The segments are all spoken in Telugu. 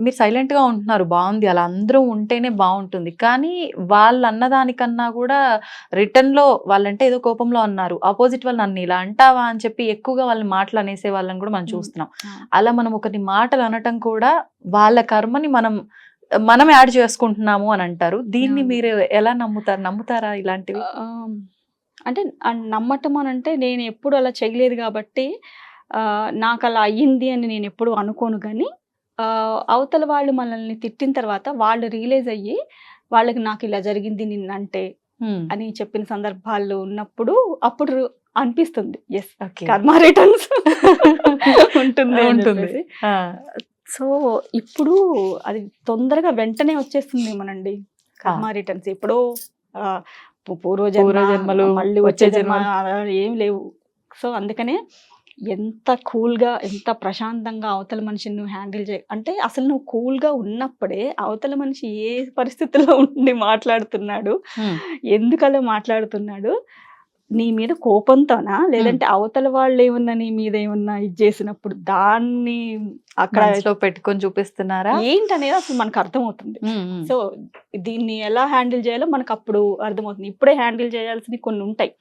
మీరు సైలెంట్ గా ఉంటున్నారు, బాగుంది, అలా అందరూ ఉంటేనే బాగుంటుంది. కానీ వాళ్ళు అన్నదానికన్నా కూడా రిటర్న్ లో వాళ్ళంటే ఏదో కోపంలో అన్నారు, ఆపోజిట్ వాళ్ళు నన్ను ఇలా అంటావా అని చెప్పి ఎక్కువగా వాళ్ళని మాటలు అనేసే వాళ్ళని కూడా మనం చూస్తున్నాం. అలా మనం ఒకటి మాటలు అనటం కూడా వాళ్ళ కర్మని మనం యాడ్ చేసుకుంటున్నాము అని అంటారు. దీన్ని మీరు ఎలా నమ్ముతారా ఇలాంటివి? అంటే నమ్మటం అని అంటే నేను ఎప్పుడు అలా చేయలేదు కాబట్టి నాకు అలా అయ్యింది అని నేను ఎప్పుడు అనుకోను. కానీ అవతల వాళ్ళు మనల్ని తిట్టిన తర్వాత వాళ్ళు రియలైజ్ అయ్యి వాళ్ళకి నాకు ఇలా జరిగింది నిన్నంటే అని చెప్పిన సందర్భాలు ఉన్నప్పుడు అప్పుడు అనిపిస్తుంది ఎస్ కర్మ రిటర్న్స్ ఉంటుంది. సో ఇప్పుడు అది తొందరగా వెంటనే వచ్చేస్తుంది మనండి కర్మ రిటర్న్స్. ఎప్పుడో పూర్వజన్మలు మళ్ళీ వచ్చే జన్మ ఏం లేవు. సో అందుకనే ఎంత కూల్గా ఎంత ప్రశాంతంగా అవతల మనిషిని నువ్వు హ్యాండిల్ అంటే అసలు నువ్వు కూల్గా ఉన్నప్పుడే అవతల మనిషి ఏ పరిస్థితుల్లో ఉండి మాట్లాడుతున్నాడు, ఎందుకలా మాట్లాడుతున్నాడు, నీ మీద కోపంతోనా లేదంటే అవతల వాళ్ళు ఏమన్నా నీ మీద ఏమన్నా ఇది చేసినప్పుడు దాన్ని అక్కడ పెట్టుకొని చూపిస్తున్నారా ఏంటనేది అసలు మనకు అర్థమవుతుంది. సో దీన్ని ఎలా హ్యాండిల్ చేయాలో మనకు అప్పుడు అర్థమవుతుంది. ఇప్పుడే హ్యాండిల్ చేయాల్సినవి కొన్ని ఉంటాయి.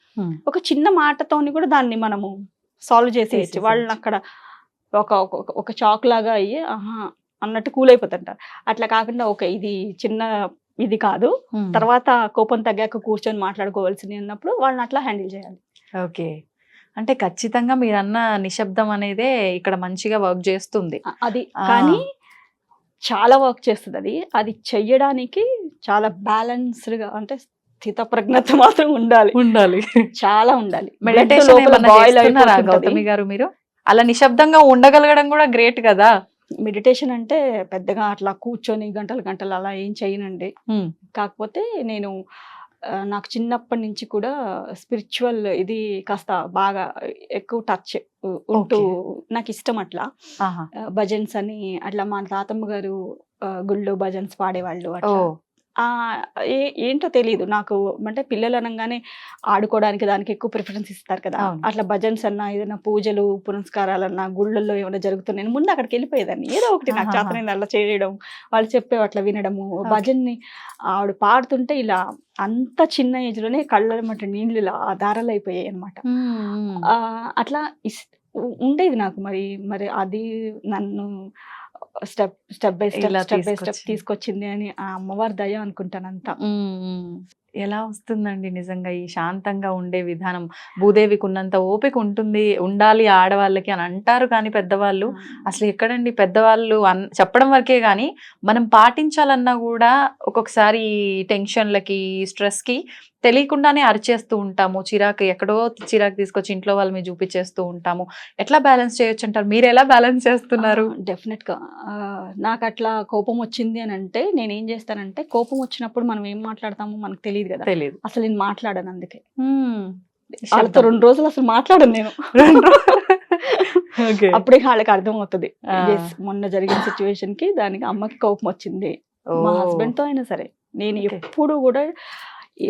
ఒక చిన్న మాటతోని కూడా దాన్ని మనము సాల్వ్ చేసేయచ్చు. వాళ్ళని అక్కడ ఒక చాక్ లాగా అయ్యి అన్నట్టు కూల్ అయిపోతుంటారు. అట్లా కాకుండా ఓకే ఇది చిన్న ఇది కాదు, తర్వాత కోపం తగ్గాక కూర్చొని మాట్లాడుకోవాల్సింది అన్నప్పుడు వాళ్ళని అట్లా హ్యాండిల్ చేయాలి. ఓకే, అంటే ఖచ్చితంగా మీరు అన్న నిశ్శబ్దం అనేదే ఇక్కడ మంచిగా వర్క్ చేస్తుంది. అది కానీ చాలా వర్క్ చేస్తుంది. అది చెయ్యడానికి చాలా బ్యాలెన్స్డ్ గా అంటే స్థిత ప్రజ్ఞత మాత్రం ఉండాలి చాలా ఉండాలి. గౌతమి గారు మీరు అలా నిశ్శబ్దంగా ఉండగలగడం కూడా గ్రేట్ కదా. మెడిటేషన్ అంటే పెద్దగా అట్లా కూర్చొని గంటలు అలా ఏం చేయనండి. కాకపోతే నేను నాకు చిన్నప్పటి నుంచి కూడా స్పిరిచువల్ ఇది కాస్త బాగా ఎక్కువ టచ్ ఉంటూ నాకు ఇష్టం. అట్లా భజన్స్ అని అట్లా మా తాతమ్మ గారు గుళ్ళో భజన్స్ పాడేవాళ్ళు. అట్లా ఏంటో తెలియదు నాకు, అంటే పిల్లలు అనగానే ఆడుకోవడానికి దానికి ఎక్కువ ప్రిఫరెన్స్ ఇస్తారు కదా. అట్లా భజన్స్ అన్నా ఏదైనా పూజలు పునస్కారాలన్నా గుళ్ళల్లో ఏమైనా జరుగుతున్నాయి ముందు అక్కడికి వెళ్ళిపోయేదాన్ని. ఏదో ఒకటి నాకు చేతనైంది అలా చేయడం, వాళ్ళు చెప్పే అట్లా వినడము. భజన్ని ఆవిడ పాడుతుంటే ఇలా అంత చిన్న ఏజ్ లోనే కళ్ళ మాట నీళ్ళు ఇలా దారాలు అయిపోయాయి అనమాట. అట్లా ఉండేది నాకు. మరి అది నన్ను స్టెప్ బై స్టెప్ తీసుకొచ్చింది అని ఆ అమ్మవారి దయ అనుకుంటాను అంతా. ఎలా వస్తుందండి నిజంగా ఈ శాంతంగా ఉండే విధానం? భూదేవికి ఉన్నంత ఓపిక ఉండాలి ఆడవాళ్ళకి అని అంటారు, కానీ పెద్దవాళ్ళు అసలు ఎక్కడండి, పెద్దవాళ్ళు చెప్పడం వరకే కానీ మనం పాటించాలన్నా కూడా ఒక్కొక్కసారి టెన్షన్లకి స్ట్రెస్ కి తెలియకుండానే అరిచేస్తూ ఉంటాము, ఎక్కడో చిరాకు తీసుకొచ్చి ఇంట్లో వాళ్ళ మీద చూపించేస్తూ ఉంటాము. ఎట్లా బ్యాలెన్స్ చేయొచ్చు అంటారు? మీరు ఎలా బ్యాలెన్స్ చేస్తున్నారు? డెఫినెట్ గా నాకు అట్లా కోపం వచ్చింది అని అంటే నేను ఏం చేస్తానంటే, కోపం వచ్చినప్పుడు మనం ఏం మాట్లాడతామో మనకు తెలియదు కదా. అసలు నేను మాట్లాడాను, అందుకే వాళ్ళతో 2 రోజులు అసలు మాట్లాడను నేను. అప్పుడే వాళ్ళకి అర్థమవుతుంది మొన్న జరిగిన సిచ్యువేషన్ కి దానికి అమ్మకి కోపం వచ్చింది. మా హస్బెండ్ తో అయినా సరే నేను ఎప్పుడు కూడా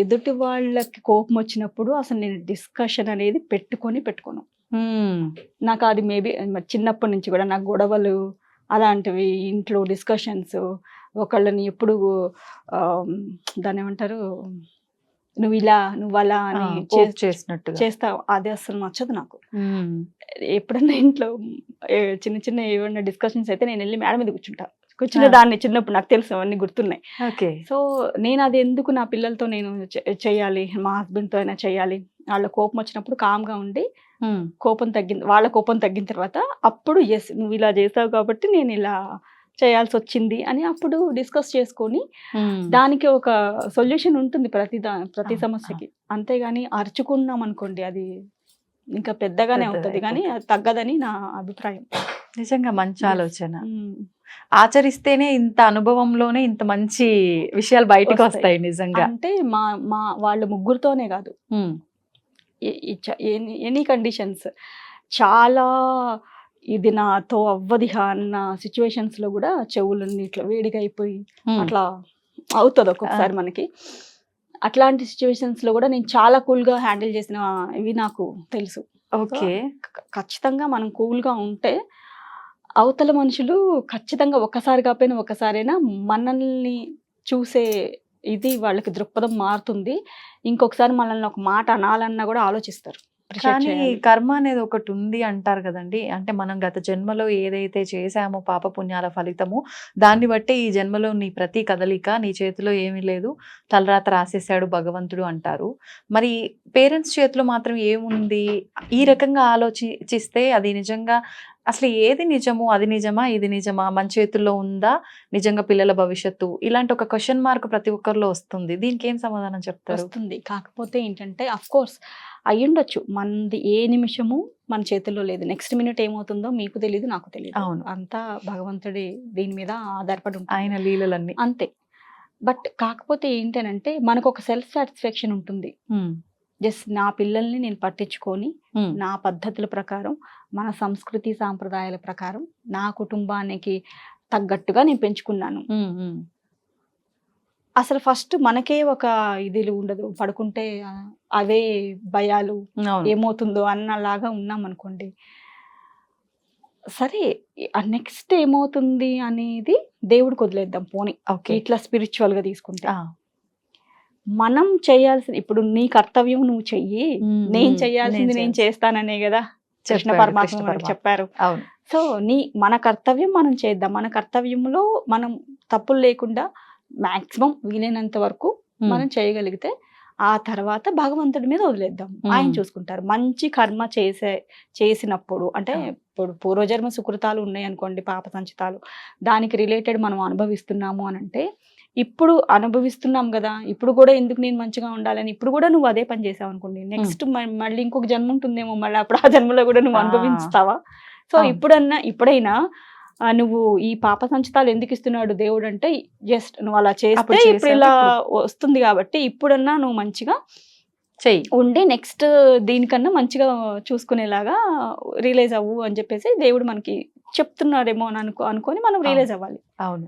ఎదుటి వాళ్ళకి కోపం వచ్చినప్పుడు అసలు నేను డిస్కషన్ అనేది పెట్టుకోను. నాకు అది మేబీ చిన్నప్పటి నుంచి కూడా నాకు గొడవలు అలాంటివి, ఇంట్లో డిస్కషన్స్, ఒకళ్ళని ఎప్పుడు దాన్ని ఏమంటారు నువ్వు ఇలా నువ్వు అలా అని చేస్తావు, అది అసలు నచ్చదు నాకు. ఎప్పుడన్నా ఇంట్లో చిన్న ఏమన్నా డిస్కషన్స్ అయితే నేను వెళ్ళి మేడ మీద కూర్చున్న దాన్ని చిన్నప్పుడు నాకు తెలుసు, అవన్నీ గుర్తున్నాయి. సో నేను అది ఎందుకు నా పిల్లలతో నేను చేయాలి, మా హస్బెండ్తో అయినా చేయాలి. వాళ్ళ కోపం వచ్చినప్పుడు కామ్గా ఉండి వాళ్ళ కోపం తగ్గిన తర్వాత అప్పుడు ఎస్ నువ్వు ఇలా చేసావు కాబట్టి నేను ఇలా చేయాల్సి వచ్చింది అని అప్పుడు డిస్కస్ చేసుకొని దానికి ఒక సొల్యూషన్ ఉంటుంది ప్రతి సమస్యకి. అంతేగాని అరుచుకున్నాం అనుకోండి అది ఇంకా పెద్దగానే అవుతుంది, కానీ అది తగ్గదని నా అభిప్రాయం. నిజంగా మంచి ఆలోచన. ఆచరిస్తేనే ఇంత అనుభవంలోనే ఇంత మంచి విషయాలు బయటకు వస్తాయి నిజంగా. అంటే మా వాళ్ళ ముగ్గురుతోనే కాదు, ఎనీ కండిషన్స్ చాలా ఇది నాతో అవ్వది అన్న సిచ్యువేషన్స్ లో కూడా చెవులన్నీ ఇట్లా వేడిగా అయిపోయి అట్లా అవుతుంది ఒక్కొక్కసారి మనకి. అట్లాంటి సిచ్యువేషన్స్ లో కూడా నేను చాలా కూల్ గా హ్యాండిల్ చేసిన ఇవి నాకు తెలుసు. ఓకే, ఖచ్చితంగా మనం కూల్ గా ఉంటే అవతల మనుషులు ఖచ్చితంగా ఒక్కసారి కాకపోయినా ఒక్కసారైనా మనల్ని చూసే ఇది వాళ్ళకి దృక్పథం మారుతుంది. ఇంకొకసారి మనల్ని ఒక మాట అనాలన్నా కూడా ఆలోచిస్తారు. Appreciate కానీ చేయాలి. కర్మ అనేది ఒకటి ఉంది అంటారు కదండి. అంటే మనం గత జన్మలో ఏదైతే చేశామో పాప పుణ్యాల ఫలితము, దాన్ని బట్టే ఈ జన్మలో నీ ప్రతి కదలిక నీ చేతిలో ఏమీ లేదు, తలరాత రాసేసాడు భగవంతుడు అంటారు. మరి పేరెంట్స్ చేతిలో మాత్రం ఏముంది? ఈ రకంగా ఆలోచిస్తే అది నిజంగా అసలు ఏది నిజము? అది నిజమా? ఇది నిజమా? మన చేతుల్లో ఉందా నిజంగా పిల్లల భవిష్యత్తు? ఇలాంటి ఒక క్వెషన్ మార్క్ ప్రతి ఒక్కరిలో వస్తుంది. దీనికి ఏం సమాధానం చెప్తారు? వస్తుంది. కాకపోతే ఏంటంటే కోర్స్ అయ్యుండొచ్చు. మనది ఏ నిమిషము మన చేతుల్లో లేదు. నెక్స్ట్ మినిట్ ఏమవుతుందో మీకు తెలీదు, నాకు తెలీదు. అవును. అంతా భగవంతుడి దీని మీద ఆధారపడి ఉంటుంది. ఆయన లీలలన్నీ. అంతే. బట్ కాకపోతే ఏంటనంటే మనకు ఒక సెల్ఫ్ సాటిస్ఫాక్షన్ ఉంటుంది. హ్మ్. జస్ట్ నా పిల్లల్ని నేను పట్టించుకొని హ్మ్. నా పద్ధతుల ప్రకారం, మన సంస్కృతి సాంప్రదాయాల ప్రకారం, నా కుటుంబానికి తగ్గట్టుగా నేను పెంచుకున్నాను. హ్మ్. హ్మ్. అసలు ఫస్ట్ మనకే ఒక ఇది ఉండదు. పడుకుంటే అవే భయాలు, అవును. ఏమవుతుందో అన్నలాగా ఉన్నామనుకోండి. సరే నెక్స్ట్ ఏమవుతుంది అనేది దేవుడికి వదిలేద్దాం పోనీ. ఓకే. ఇట్లా స్పిరిచువల్‌గా తీసుకుంటే. ఆ! మనం చేయాల్సింది ఇప్పుడు నీ కర్తవ్యం నువ్వు చెయ్యి. హ్మ్. నేను హ్మ్. చేయాల్సింది నేను చేస్తాననే గదా కృష్ణ చెప్పాడు పరమాత్మ కృష్ణ మనకు పరమాత్మ. చెప్పారు. అవును. సో మన కర్తవ్యం మనం చేద్దాం. మన కర్తవ్యంలో మనం తప్పులు లేకుండా మాక్సిమం వీలైనంత వరకు హ్మ్. మనం చేయగలిగితే ఆ తర్వాత భగవంతుడి మీద వదిలేద్దాం. ఆయన హ్మ్. చూసుకుంటారు. మంచి కర్మ చేసినప్పుడు అంటే అవును. ఇప్పుడు పూర్వజన్మ సుకృతాలు ఉన్నాయనుకోండి, పాప సంచితాలు, దానికి రిలేటెడ్ మనం అనుభవిస్తున్నాము అనంటే ఇప్పుడు అనుభవిస్తున్నాం గదా! ఇప్పుడు కూడా ఎందుకు నేను మంచిగా ఉండాలని ఇప్పుడు కూడా నువ్వు అదే పని చేసావనుకోండి. హ్మ్. నెక్స్ట్ మళ్ళీ ఇంకొక జన్మ ఉంటుందేమో, మళ్ళీ అప్పుడు ఆ జన్మలో కూడా నువ్వు ఆ! అనుభవిస్తావా? సో అవును. ఇప్పుడైనా నువ్వు ఈ పాప సంచితాలు ఎందుకు ఇస్తున్నాడు దేవుడంటే జస్ట్ నువ్వు అలా చేస్తే అప్పుడు ఇప్పుడు చేసావు ఇలా ఇప్పుడు వస్తుంది కాబట్టి ఇప్పుడన్నా నువ్వు మంచిగా చెయ్యి. ఉండి నెక్స్ట్ దీనికన్నా మంచిగా చూసుకునేలాగా రియలైజ్ అవ్వు అని చెప్పేసి దేవుడు మనకి చెప్తున్నాడేమో అని అనుకొని మనం అవును. రియలైజ్ అవ్వాలి. అవును.